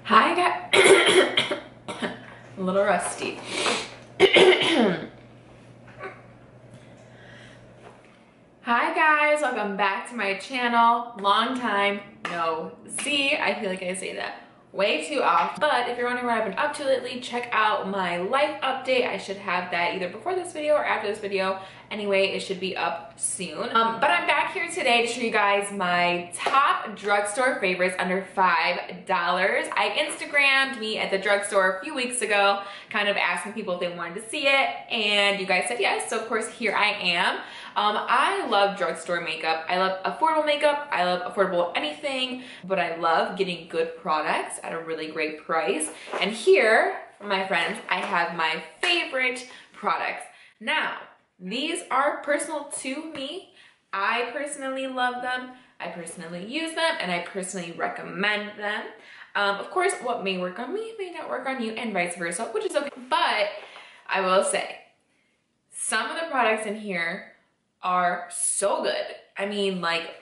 Hi guys. A little rusty. Hi guys, welcome back to my channel. Long time no see. I feel like I say that way too often. But if you're wondering what I've been up to lately, check out my life update. I should have that either before this video or after this video. Anyway, it should be up soon. But I'm back here today to show you guys my top drugstore favorites under $5. I Instagrammed me at the drugstore a few weeks ago, kind of asking people if they wanted to see it, and you guys said yes, so of course here I am. I love drugstore makeup. I love affordable makeup. I love affordable anything, but I love getting good products at a really great price. And here, my friends, I have my favorite products. Now, these are personal to me. I personally love them. I personally use them, and I personally recommend them. Of course, what may work on me may not work on you, and vice versa, which is okay. But I will say, some of the products in here are so good. I mean, like,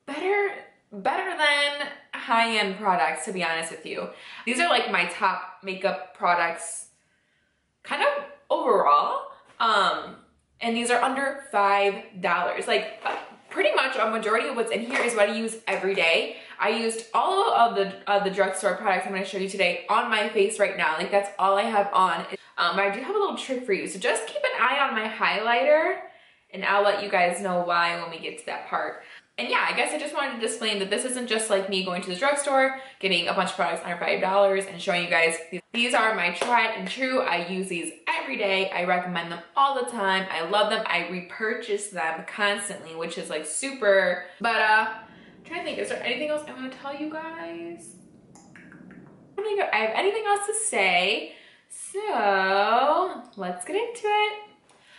better than high-end products, to be honest with you. These are like my top makeup products kind of overall. And these are under $5. Like, pretty much a majority of what's in here is what I use every day. I used all of the drugstore products I'm going to show you today on my face right now. Like, that's all I have on. But I do have a little trick for you. So just keep an eye on my highlighter, and I'll let you guys know why when we get to that part. And yeah, I guess I just wanted to disclaim that this isn't just like me going to the drugstore, getting a bunch of products under $5 and showing you guys. These are my tried and true. I use these every day. I recommend them all the time. I love them. I repurchase them constantly, which is like super. But I'm trying to think, is there anything else I want to tell you guys? I don't think I have anything else to say. So let's get into it.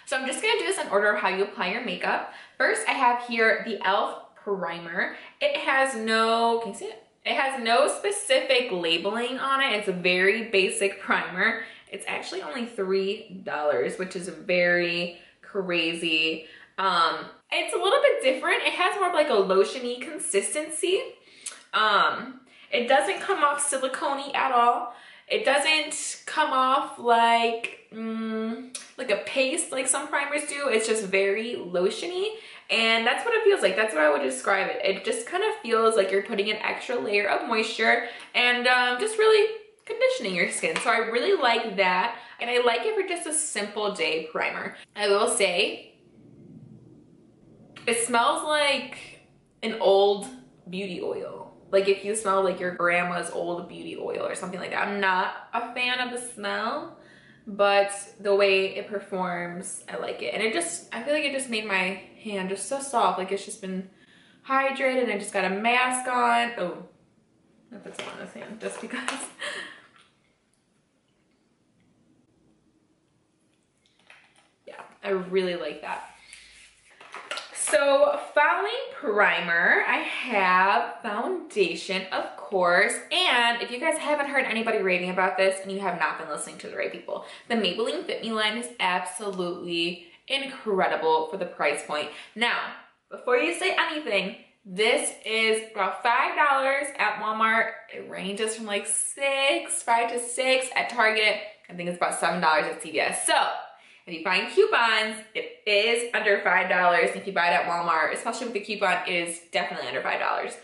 So I'm just gonna do this in order of how you apply your makeup. First, I have here the e.l.f. primer. It has no, can you see it? It has no specific labeling on it. It's a very basic primer. It's actually only $3, which is very crazy. It's a little bit different. It has more of like a lotion-y consistency. It doesn't come off silicone-y at all. It doesn't come off like a paste like some primers do. It's just very lotiony, and that's what it feels like. That's what I would describe it. It just kind of feels like you're putting an extra layer of moisture and just really conditioning your skin. So I really like that, and I like it for just a simple day primer. I will say, it smells like an old beauty oil. Like if you smell like your grandma's old beauty oil or something like that. I'm not a fan of the smell, but the way it performs, I like it. And it just, I feel like it just made my hand just so soft. Like it's just been hydrated, and I just got a mask on. Oh, I put some on this hand just because. Yeah, I really like that. So following primer, I have foundation, of course. And if you guys haven't heard anybody raving about this, and you have not been listening to the right people, the Maybelline Fit Me line is absolutely incredible for the price point. Now, before you say anything, this is about $5 at Walmart. It ranges from like $5 to $6 at Target. I think it's about $7 at CVS. So if you find coupons, it is under $5. If you buy it at Walmart, especially with the coupon, it is definitely under $5.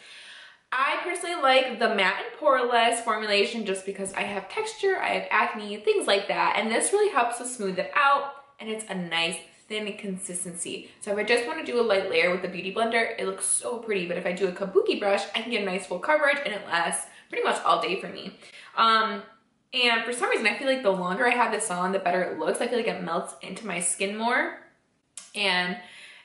I personally like the matte and poreless formulation just because I have texture, I have acne, things like that. And this really helps to smooth it out, and it's a nice thin consistency. So if I just want to do a light layer with the Beauty Blender, it looks so pretty. But if I do a kabuki brush, I can get a nice full coverage, and it lasts pretty much all day for me. And for some reason, I feel like the longer I have this on, the better it looks. I feel like it melts into my skin more, and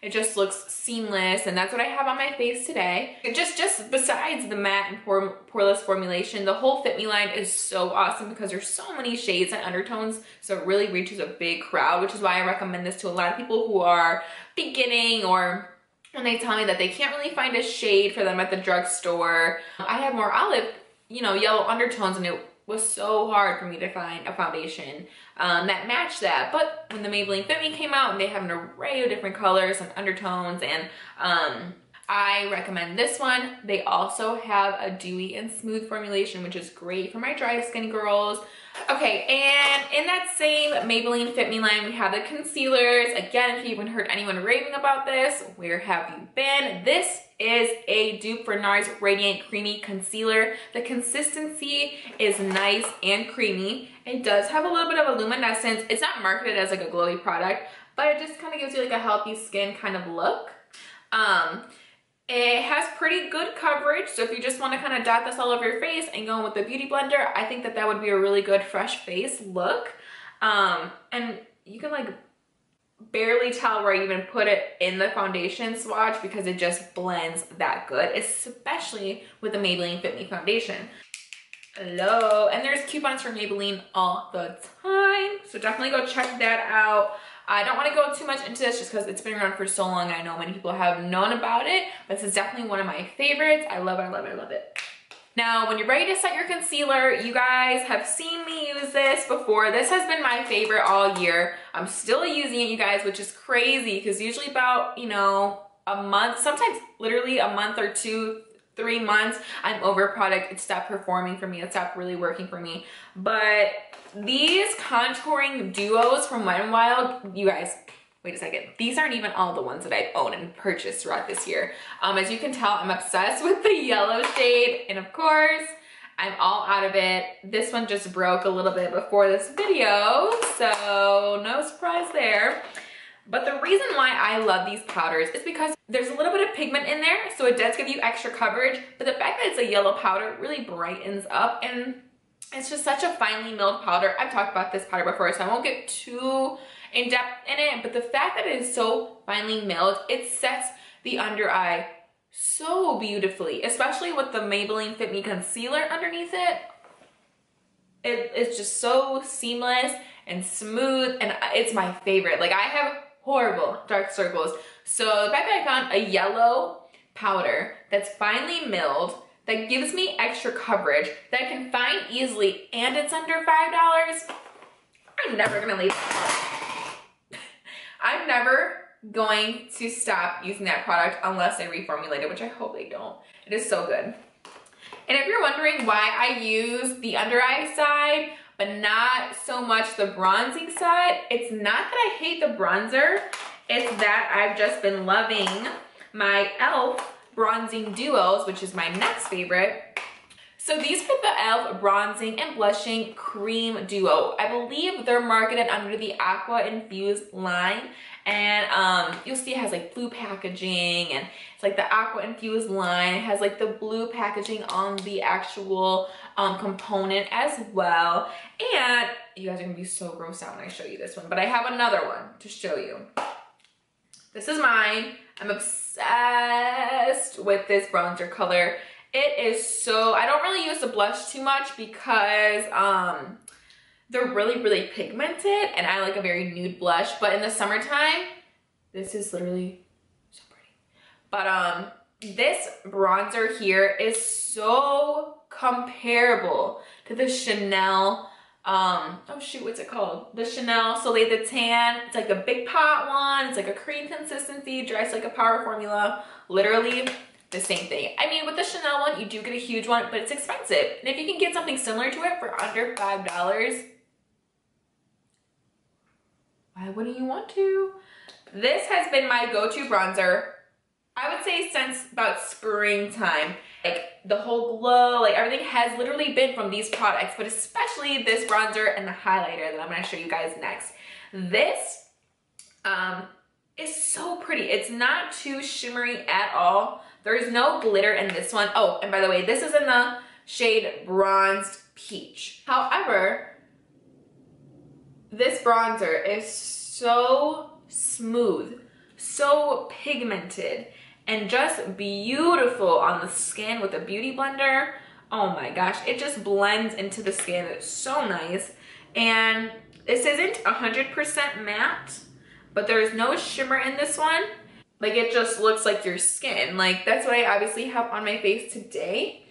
it just looks seamless, and that's what I have on my face today. Just besides the matte and poreless formulation, the whole Fit Me line is so awesome because there's so many shades and undertones, so it really reaches a big crowd, which is why I recommend this to a lot of people who are beginning, or when they tell me that they can't really find a shade for them at the drugstore. I have more olive, yellow undertones, and it was so hard for me to find a foundation that matched that. But when the Maybelline Fit Me came out, and they have an array of different colors and undertones, and I recommend this one. They also have a dewy and smooth formulation, which is great for my dry skin girls. Okay, and in that same Maybelline Fit Me line, we have the concealers. Again, if you haven't heard anyone raving about this, where have you been? This is a dupe for NARS Radiant Creamy Concealer. The consistency is nice and creamy. It does have a little bit of a luminescence. It's not marketed as like a glowy product, but it just kind of gives you like a healthy skin kind of look. It has pretty good coverage, so if you just want to kind of dot this all over your face and go in with the Beauty Blender, I think that that would be a really good fresh face look. And you can like barely tell where I even put it in the foundation swatch because it just blends that good, especially with the Maybelline Fit Me foundation. Hello, and there's coupons for Maybelline all the time, so definitely go check that out. I don't want to go too much into this just because it's been around for so long. I know many people have known about it, but this is definitely one of my favorites. I love it, I love it, I love it. Now, when you're ready to set your concealer, you guys have seen me use this before. This has been my favorite all year. I'm still using it, you guys, which is crazy because usually about, you know, a month, sometimes literally a month or 2, 3 months, I'm over a product. It stopped performing for me. It stopped really working for me. But these contouring duos from Wet n Wild, you guys, wait a second. These aren't even all the ones that I've owned and purchased throughout this year. As you can tell, I'm obsessed with the yellow shade. And of course, I'm all out of it. This one just broke a little bit before this video, so no surprise there. But the reason why I love these powders is because there's a little bit of pigment in there, so it does give you extra coverage, but the fact that it's a yellow powder really brightens up, and it's just such a finely milled powder. I've talked about this powder before, so I won't get too in depth in it, but the fact that it is so finely milled, it sets the under eye so beautifully, especially with the Maybelline Fit Me concealer underneath it. It's just so seamless and smooth, and it's my favorite. Like, I have horrible dark circles, so the fact that I found a yellow powder that's finely milled, that gives me extra coverage, that I can find easily, and it's under $5, I'm never gonna leave that product. I'm never going to stop using that product unless they reformulate it, which I hope they don't. It is so good. And if you're wondering why I use the under eye side, but not so much the bronzing side, it's not that I hate the bronzer, it's that I've just been loving my e.l.f. bronzing duos, which is my next favorite. So these are the e.l.f. bronzing and blushing cream duo. I believe they're marketed under the Aqua Infused line, and you'll see it has like blue packaging, and it's like the Aqua Infused line. It has like the blue packaging on the actual component as well. And you guys are gonna be so grossed out when I show you this one, but I have another one to show you. This is mine. I'm obsessed with this bronzer color. It is so, I don't really use the blush too much because they're really, really pigmented, and I like a very nude blush, but in the summertime, this is literally so pretty. But this bronzer here is so comparable to the Chanel, oh shoot, what's it called? The Chanel Soleil de Tan. It's like a big pot one. It's like a cream consistency, dries like a power formula. Literally the same thing. I mean, with the Chanel one, you do get a huge one, but it's expensive. And if you can get something similar to it for under $5, why wouldn't you want to? This has been my go-to bronzer, I would say, since about springtime. Like, the whole glow, like everything has literally been from these products, but especially this bronzer and the highlighter that I'm gonna show you guys next. This is so pretty. It's not too shimmery at all. There is no glitter in this one. Oh, and by the way, this is in the shade Bronzed Peach. However, this bronzer is so smooth, so pigmented, and just beautiful on the skin with a beauty blender. Oh my gosh, it just blends into the skin. It's so nice. And this isn't 100% matte, but there's no shimmer in this one. Like, it just looks like your skin. Like, that's what I obviously have on my face today.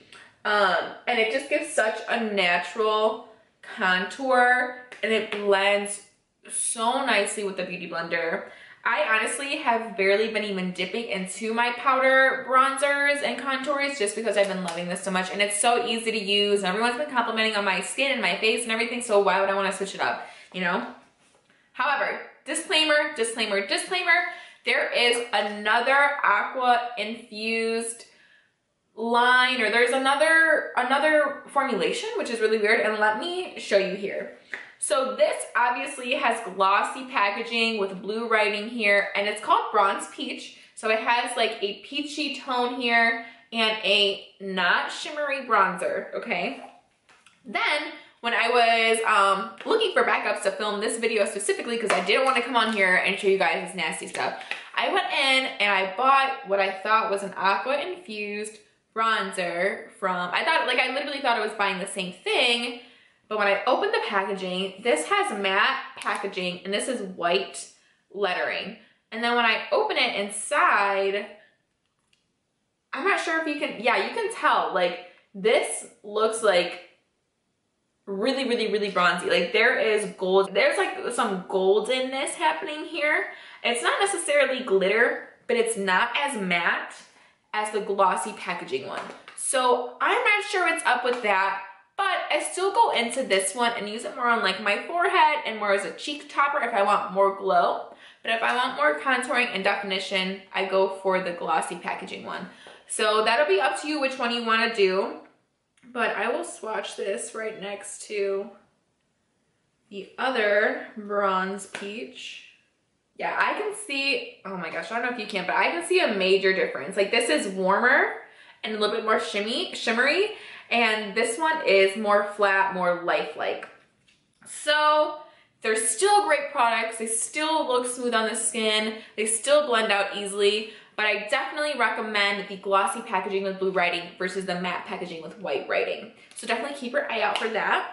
And it just gives such a natural contour, and it blends so nicely with the beauty blender. I honestly have barely been even dipping into my powder bronzers and contours just because I've been loving this so much, and it's so easy to use, and everyone's been complimenting on my skin and my face and everything, so why would I want to switch it up, you know? However, disclaimer, disclaimer, disclaimer, there is another aqua infused line, or there's another formulation, which is really weird, and let me show you here. So this obviously has glossy packaging with blue writing here, and it's called Bronze Peach. So it has like a peachy tone here and a not shimmery bronzer, okay? Then when I was looking for backups to film this video specifically, because I didn't want to come on here and show you guys this nasty stuff, I went in and I bought what I thought was an aqua infused bronzer from, I literally thought I was buying the same thing, but when I opened the packaging, this has matte packaging and this is white lettering. And then when I open it inside, I'm not sure if you can, yeah, you can tell, like this looks like really, really, really bronzy. Like there is gold, there's like some goldenness happening here. It's not necessarily glitter, but it's not as matte as the glossy packaging one. So I'm not sure what's up with that, but I still go into this one and use it more on like my forehead and more as a cheek topper if I want more glow. But if I want more contouring and definition, I go for the glossy packaging one. So that'll be up to you which one you want to do. But I will swatch this right next to the other Bronze Peach. Yeah, I can see, oh my gosh, I don't know if you can, but I can see a major difference. Like this is warmer and a little bit more shimmery, and this one is more flat, more lifelike. So they're still great products. They still look smooth on the skin. They still blend out easily, but I definitely recommend the glossy packaging with blue writing versus the matte packaging with white writing. So definitely keep your eye out for that.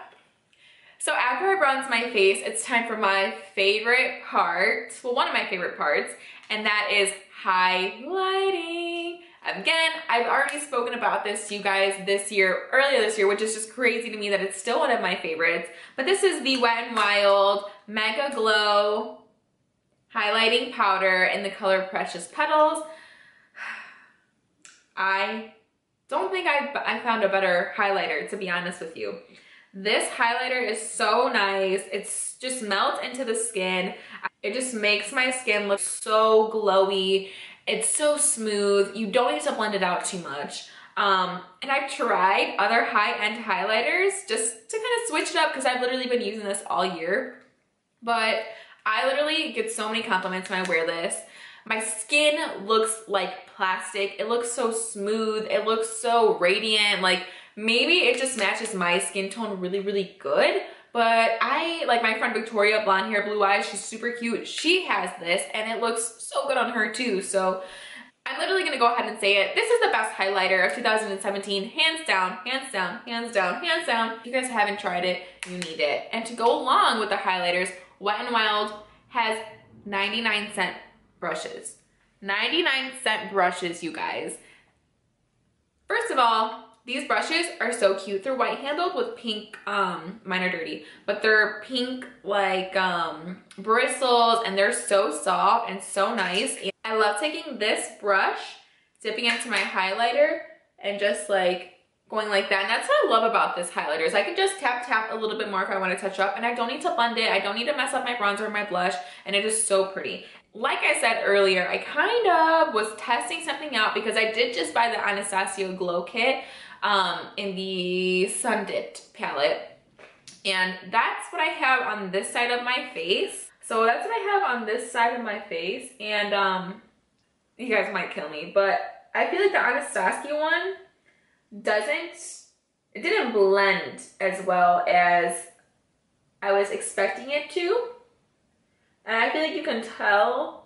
So after I bronze my face, it's time for my favorite part, well, one of my favorite parts, and that is highlighting. Again, I've already spoken about this to you guys earlier this year, which is just crazy to me that it's still one of my favorites. But this is the Wet n Wild Mega Glow Highlighting Powder in the color Precious Petals. I don't think I found a better highlighter, to be honest with you. This highlighter is so nice. It's just melts into the skin. It just makes my skin look so glowy. It's so smooth. You don't need to blend it out too much. And I've tried other high-end highlighters just to kind of switch it up because I've literally been using this all year. But I literally get so many compliments when I wear this. My skin looks like plastic. It looks so smooth. It looks so radiant. Like maybe it just matches my skin tone really, really good. But I, like my friend Victoria, blonde hair, blue eyes, she's super cute. She has this and it looks so good on her too. So I'm literally gonna go ahead and say it. This is the best highlighter of 2017, hands down, hands down, hands down, hands down. If you guys haven't tried it, you need it. And to go along with the highlighters, Wet n Wild has 99-cent brushes. 99-cent brushes, you guys. First of all, these brushes are so cute. They're white handled with pink, mine are dirty, but they're pink like bristles, and they're so soft and so nice. And I love taking this brush, dipping into my highlighter, and just like going like that. And that's what I love about this highlighter is I can just tap a little bit more if I want to touch up, and I don't need to blend it. I don't need to mess up my bronzer or my blush, and it is so pretty. Like I said earlier, I kind of was testing something out because I did just buy the Anastasia Glow Kit in the Sun Dipped palette, and that's what I have on this side of my face. So that's what I have on this side of my face, and you guys might kill me, but I feel like the Anastasia one didn't blend as well as I was expecting it to. And I feel like you can tell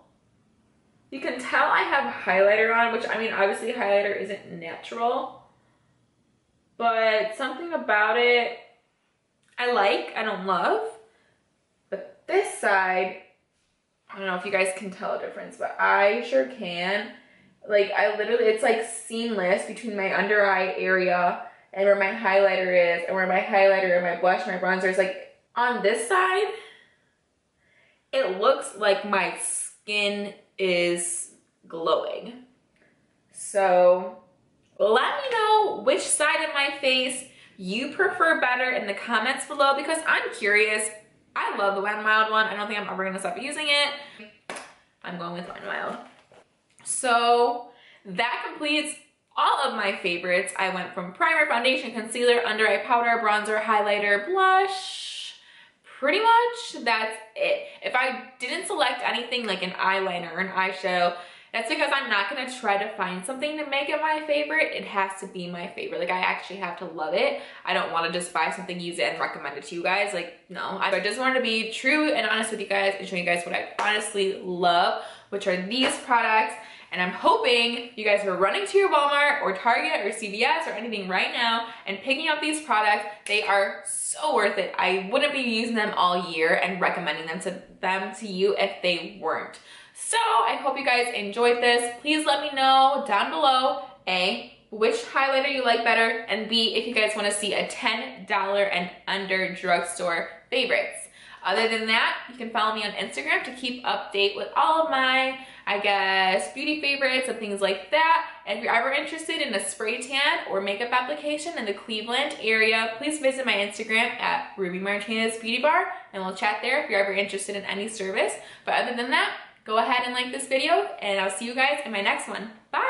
I have highlighter on, which I mean, obviously highlighter isn't natural, but something about it I don't love. But this side, I don't know if you guys can tell a difference, but I sure can. Like it's like seamless between my under eye area and where my highlighter is, and where my highlighter and my blush and my bronzer is. Like on this side, it looks like my skin is glowing. So let me know which side of my face you prefer better in the comments below, because I'm curious. I love the Wet n Wild one. I don't think I'm ever gonna stop using it. I'm going with Wet n Wild. So that completes all of my favorites. I went from primer, foundation, concealer, under eye powder, bronzer, highlighter, blush. Pretty much that's it. If I didn't select anything like an eyeliner or an eyeshadow, that's because I'm not gonna try to find something to make it my favorite. It has to be my favorite. Like, I actually have to love it. I don't wanna just buy something, use it, and recommend it to you guys. Like, no. I just wanted to be true and honest with you guys and show you guys what I honestly love, which are these products. And I'm hoping you guys are running to your Walmart or Target or CVS or anything right now and picking up these products. They are so worth it. I wouldn't be using them all year and recommending them to you if they weren't. So I hope you guys enjoyed this. Please let me know down below, A, which highlighter you like better, and B, if you guys want to see a $10 and under drugstore favorites. Other than that, you can follow me on Instagram to keep update with all of my, I guess, beauty favorites and things like that. And if you're ever interested in a spray tan or makeup application in the Cleveland area, please visit my Instagram at Ruby Martinez Beauty Bar, and we'll chat there if you're ever interested in any service. But other than that, go ahead and like this video, and I'll see you guys in my next one. Bye!